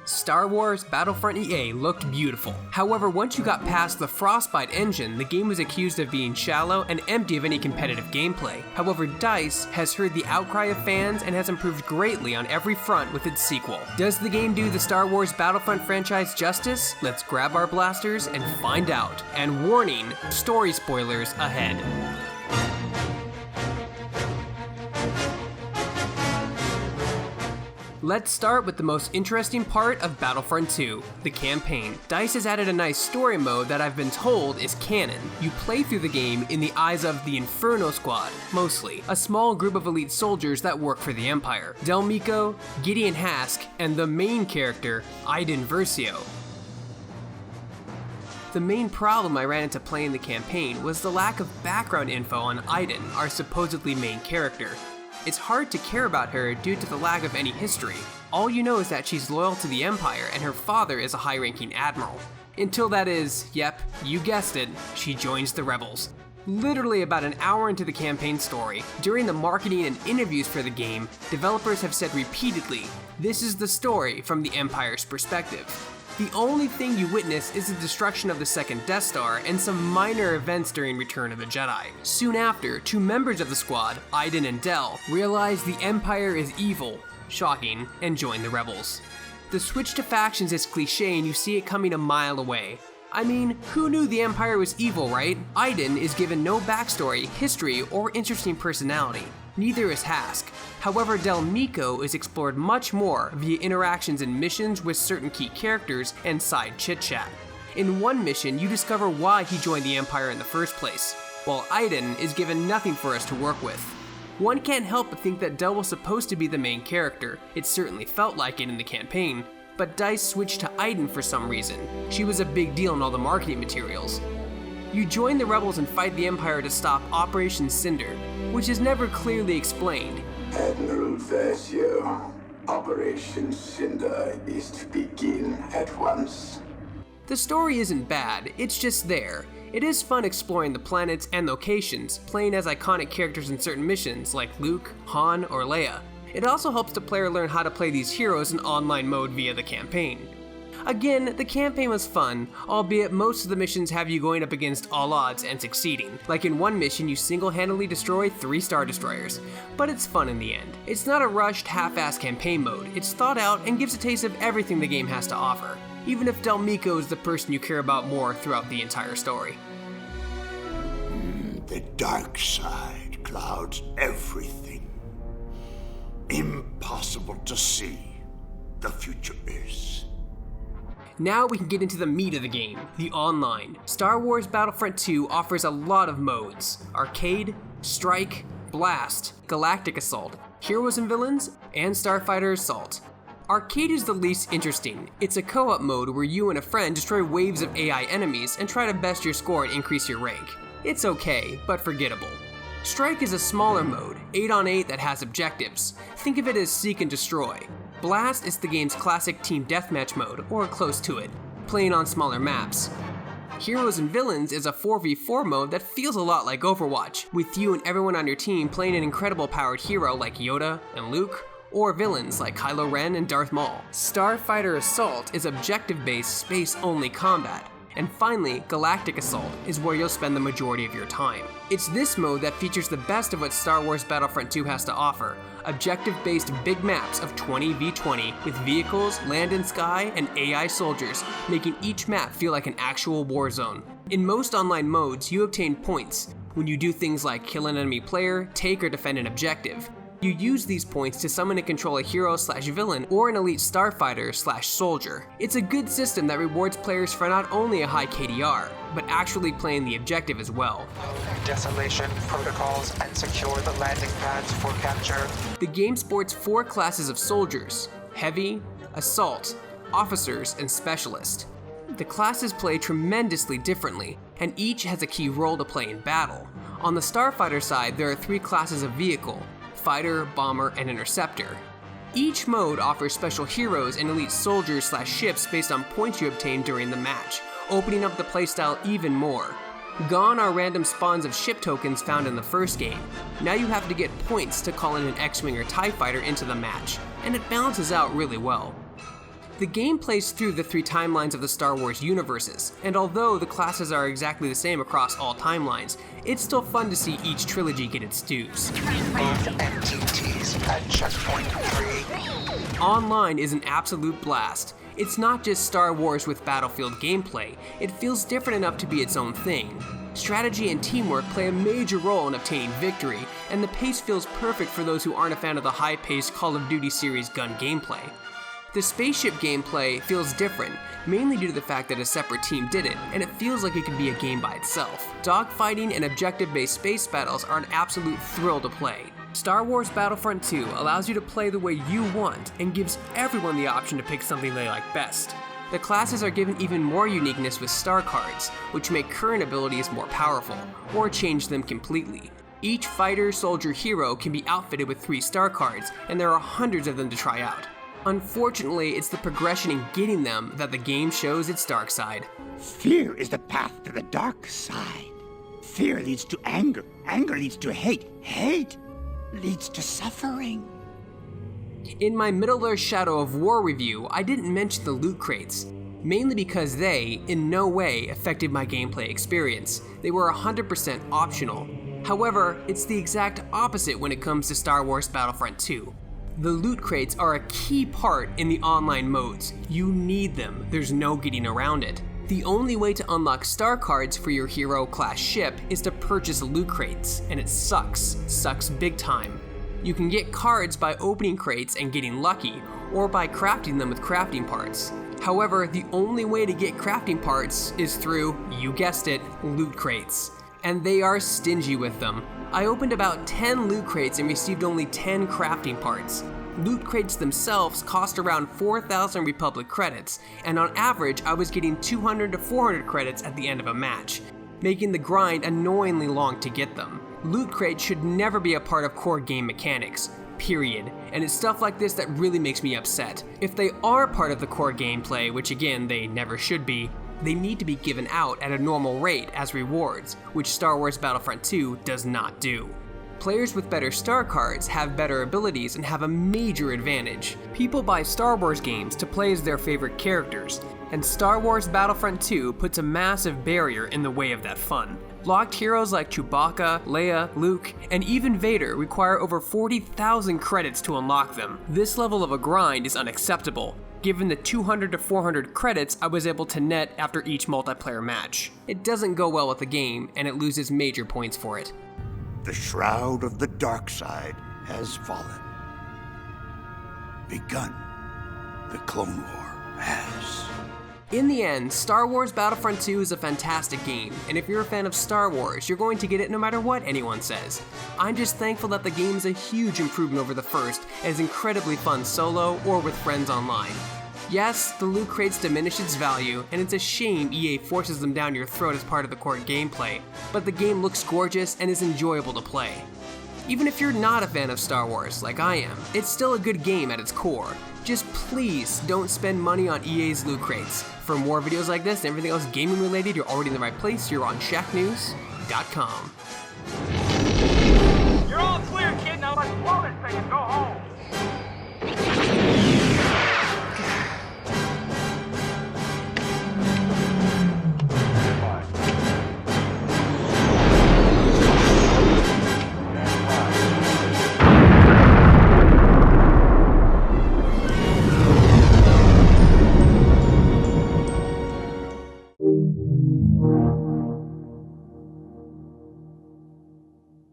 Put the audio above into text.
Star Wars Battlefront EA looked beautiful. However, once you got past the Frostbite engine, the game was accused of being shallow and empty of any competitive gameplay. However, DICE has heard the outcry of fans and has improved greatly on every front with its sequel. Does the game do the Star Wars Battlefront franchise justice? Let's grab our blasters and find out. And warning, story spoilers ahead. Let's start with the most interesting part of Battlefront II, the campaign. DICE has added a nice story mode that I've been told is canon. You play through the game in the eyes of the Inferno Squad, mostly, a small group of elite soldiers that work for the Empire. Del Meeko, Gideon Hask, and the main character, Iden Versio. The main problem I ran into playing the campaign was the lack of background info on Iden, our supposedly main character. It's hard to care about her due to the lack of any history. All you know is that she's loyal to the Empire and her father is a high-ranking admiral. Until that is, yep, you guessed it, she joins the rebels. Literally about an hour into the campaign story, during the marketing and interviews for the game, developers have said repeatedly, this is the story from the Empire's perspective. The only thing you witness is the destruction of the second Death Star and some minor events during Return of the Jedi. Soon after, two members of the squad, Iden and Del, realize the Empire is evil, shocking, and join the rebels. The switch to factions is cliche and you see it coming a mile away. I mean, who knew the Empire was evil, right? Iden is given no backstory, history, or interesting personality. Neither is Hask. However, Del Meeko is explored much more via interactions and missions with certain key characters and side chit-chat. In one mission, you discover why he joined the Empire in the first place, while Iden is given nothing for us to work with. One can't help but think that Del was supposed to be the main character. It certainly felt like it in the campaign, but DICE switched to Iden for some reason. She was a big deal in all the marketing materials. You join the rebels and fight the Empire to stop Operation Cinder, which is never clearly explained. Admiral Versio, Operation Cinder is to begin at once. The story isn't bad, it's just there. It is fun exploring the planets and locations, playing as iconic characters in certain missions like Luke, Han, or Leia. It also helps the player learn how to play these heroes in online mode via the campaign. Again, the campaign was fun, albeit most of the missions have you going up against all odds and succeeding. Like in one mission, you single-handedly destroy 3 Star Destroyers. But it's fun in the end. It's not a rushed, half-assed campaign mode. It's thought out and gives a taste of everything the game has to offer, even if Del Meeko is the person you care about more throughout the entire story. The dark side clouds everything. Impossible to see. The future is. Now we can get into the meat of the game, the online. Star Wars Battlefront II offers a lot of modes: Arcade, Strike, Blast, Galactic Assault, Heroes and Villains, and Starfighter Assault. Arcade is the least interesting. It's a co-op mode where you and a friend destroy waves of AI enemies and try to best your score and increase your rank. It's okay, but forgettable. Strike is a smaller mode, 8 on 8 that has objectives. Think of it as Seek and Destroy. Blast is the game's classic team deathmatch mode, or close to it, playing on smaller maps. Heroes and Villains is a 4v4 mode that feels a lot like Overwatch, with you and everyone on your team playing an incredible powered hero like Yoda and Luke, or villains like Kylo Ren and Darth Maul. Starfighter Assault is objective-based, space-only combat. And finally, Galactic Assault is where you'll spend the majority of your time. It's this mode that features the best of what Star Wars Battlefront II has to offer: objective-based big maps of 20v20 with vehicles, land and sky, and AI soldiers, making each map feel like an actual war zone. In most online modes, you obtain points when you do things like kill an enemy player, take or defend an objective. You use these points to summon and control a hero/villain or an elite starfighter/soldier. It's a good system that rewards players for not only a high KDR, but actually playing the objective as well. Desolation protocols and secure the landing pads for capture. The game sports 4 classes of soldiers: Heavy, Assault, Officers, and Specialist. The classes play tremendously differently, and each has a key role to play in battle. On the Starfighter side, there are 3 classes of vehicle: Fighter, Bomber, and Interceptor. Each mode offers special heroes and elite soldiers/ships based on points you obtain during the match, opening up the playstyle even more. Gone are random spawns of ship tokens found in the first game. Now you have to get points to call in an X-Wing or TIE fighter into the match, and it balances out really well. The game plays through the 3 timelines of the Star Wars universes, and although the classes are exactly the same across all timelines, it's still fun to see each trilogy get its dues. Both MTTs at checkpoint 3. Online is an absolute blast. It's not just Star Wars with Battlefield gameplay, it feels different enough to be its own thing. Strategy and teamwork play a major role in obtaining victory, and the pace feels perfect for those who aren't a fan of the high-paced Call of Duty series gun gameplay. The spaceship gameplay feels different, mainly due to the fact that a separate team did it, and it feels like it could be a game by itself. Dogfighting and objective-based space battles are an absolute thrill to play. Star Wars Battlefront II allows you to play the way you want and gives everyone the option to pick something they like best. The classes are given even more uniqueness with star cards, which make current abilities more powerful, or change them completely. Each fighter, soldier, hero can be outfitted with 3 star cards, and there are hundreds of them to try out. Unfortunately, it's the progression in getting them that the game shows its dark side. Fear is the path to the dark side. Fear leads to anger. Anger leads to hate. Hate leads to suffering. In my Middle-earth Shadow of War review, I didn't mention the loot crates, mainly because they, in no way, affected my gameplay experience. They were 100% optional. However, it's the exact opposite when it comes to Star Wars Battlefront II. The loot crates are a key part in the online modes. You need them, there's no getting around it. The only way to unlock star cards for your hero class ship is to purchase loot crates, and it sucks big time. You can get cards by opening crates and getting lucky, or by crafting them with crafting parts. However, the only way to get crafting parts is through, you guessed it, loot crates. And they are stingy with them. I opened about 10 loot crates and received only 10 crafting parts. Loot crates themselves cost around 4,000 Republic credits, and on average I was getting 200 to 400 credits at the end of a match, making the grind annoyingly long to get them. Loot crates should never be a part of core game mechanics, period, and it's stuff like this that really makes me upset. If they are part of the core gameplay, which again they never should be, they need to be given out at a normal rate as rewards, which Star Wars Battlefront II does not do. Players with better star cards have better abilities and have a major advantage. People buy Star Wars games to play as their favorite characters, and Star Wars Battlefront II puts a massive barrier in the way of that fun. Locked heroes like Chewbacca, Leia, Luke, and even Vader require over 40,000 credits to unlock them. This level of a grind is unacceptable, given the 200 to 400 credits I was able to net after each multiplayer match. It doesn't go well with the game, and it loses major points for it. The shroud of the dark side has fallen. Begun. The Clone War has. In the end, Star Wars Battlefront 2 is a fantastic game, and if you're a fan of Star Wars, you're going to get it no matter what anyone says. I'm just thankful that the game is a huge improvement over the first, and is incredibly fun solo or with friends online. Yes, the loot crates diminish its value, and it's a shame EA forces them down your throat as part of the core gameplay, but the game looks gorgeous and is enjoyable to play. Even if you're not a fan of Star Wars, like I am, it's still a good game at its core. Just please don't spend money on EA's loot crates. For more videos like this and everything else gaming related, you're already in the right place. You're on Shacknews.com.